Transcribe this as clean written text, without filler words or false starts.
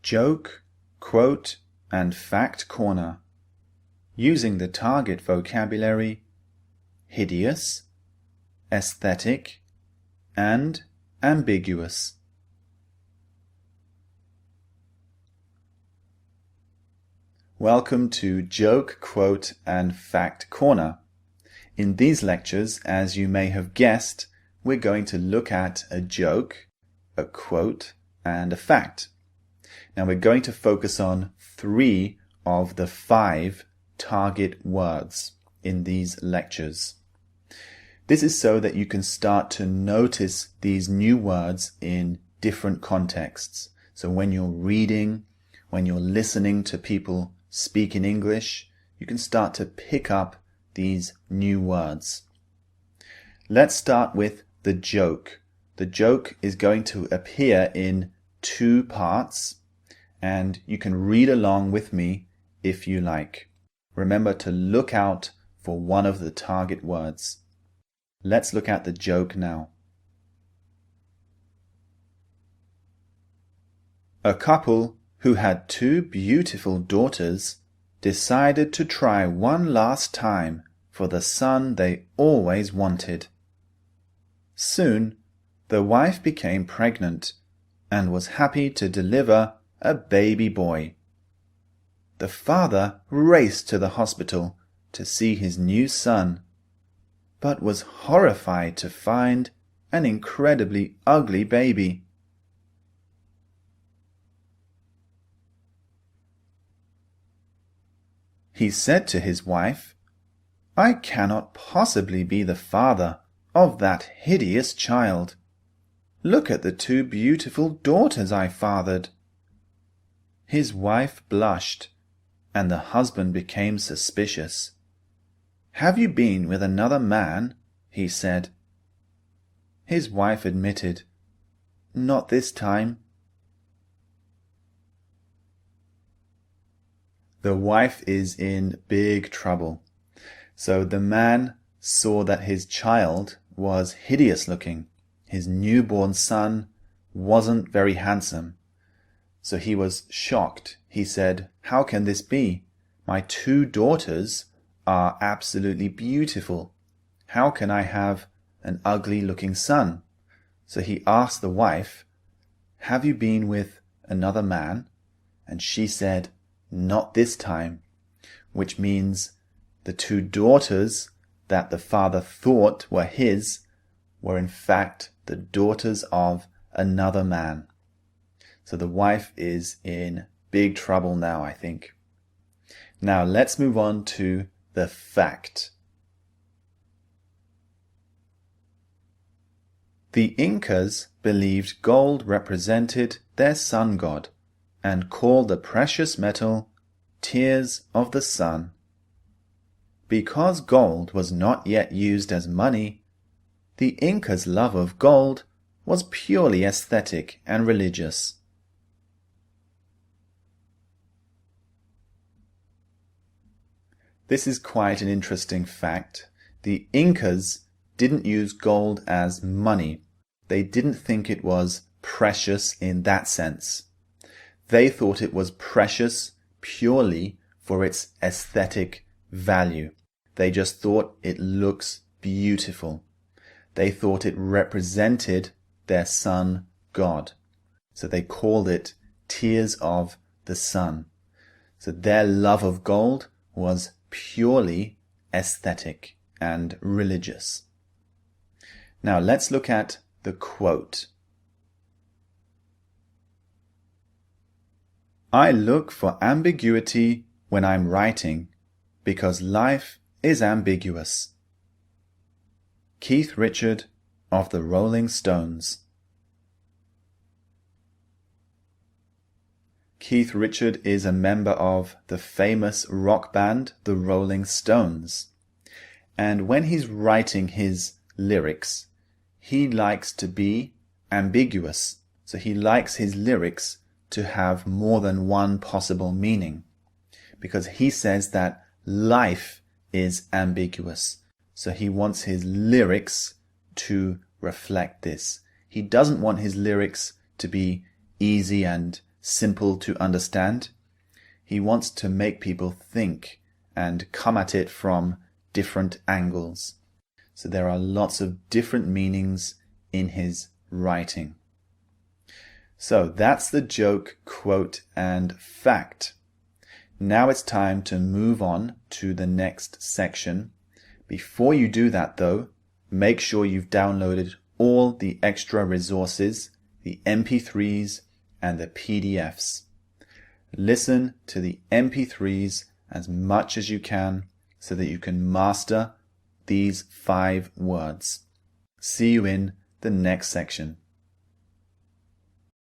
Joke, Quote, and Fact Corner. Using the target vocabulary hideous, aesthetic, and ambiguous. Welcome to Joke, Quote, and Fact Corner. In these lectures, as you may have guessed, we're going to look at a joke, a quote, and a fact. Now we're going to focus on 3 of the 5 target words in these lectures. This is so that you can start to notice these new words in different contexts. So when you're reading, when you're listening to people speak in English, you can start to pick up these new words. Let's start with the joke. The joke is going to appear in 2 parts, and you can read along with me if you like. Remember to look out for one of the target words. Let's look at the joke now. A couple who had 2 beautiful daughters decided to try one last time for the son they always wanted. Soon, the wife became pregnant and was happy to deliver a baby boy. The father raced to the hospital to see his new son, but was horrified to find an incredibly ugly baby. He said to his wife, "I cannot possibly be the father of that hideous child. Look at the 2 beautiful daughters I fathered." His wife blushed, and the husband became suspicious. "Have you been with another man?" he said. His wife admitted, "Not this time." The wife is in big trouble. So the man saw that his child was hideous looking. His newborn son wasn't very handsome. So he was shocked. He said, "How can this be? My 2 daughters are absolutely beautiful. How can I have an ugly looking son?" So he asked the wife, "Have you been with another man?" And she said, "Not this time," which means the 2 daughters that the father thought were his were in fact the daughters of another man. So the wife is in big trouble now, I think. Now let's move on to the fact. The Incas believed gold represented their sun god and called the precious metal tears of the sun. Because gold was not yet used as money, the Incas' love of gold was purely aesthetic and religious. This is quite an interesting fact. The Incas didn't use gold as money. They didn't think it was precious in that sense. They thought it was precious purely for its aesthetic value. They just thought it looks beautiful. They thought it represented their sun god. So they called it tears of the sun. So their love of gold was purely aesthetic and religious. Now let's look at the quote. I look for ambiguity when I'm writing because life is ambiguous. Keith Richard of the Rolling Stones. Keith Richard is a member of the famous rock band The Rolling Stones. And when he's writing his lyrics, he likes to be ambiguous. So he likes his lyrics to have more than one possible meaning, because he says that life is ambiguous. So he wants his lyrics to reflect this. He doesn't want his lyrics to be easy and simple to understand. He wants to make people think and come at it from different angles. So there are lots of different meanings in his writing. So that's the joke, quote, and fact. Now it's time to move on to the next section. Before you do that though, make sure you've downloaded all the extra resources, the MP3s and the PDFs. Listen to the MP3s as much as you can so that you can master these 5 words. See you in the next section.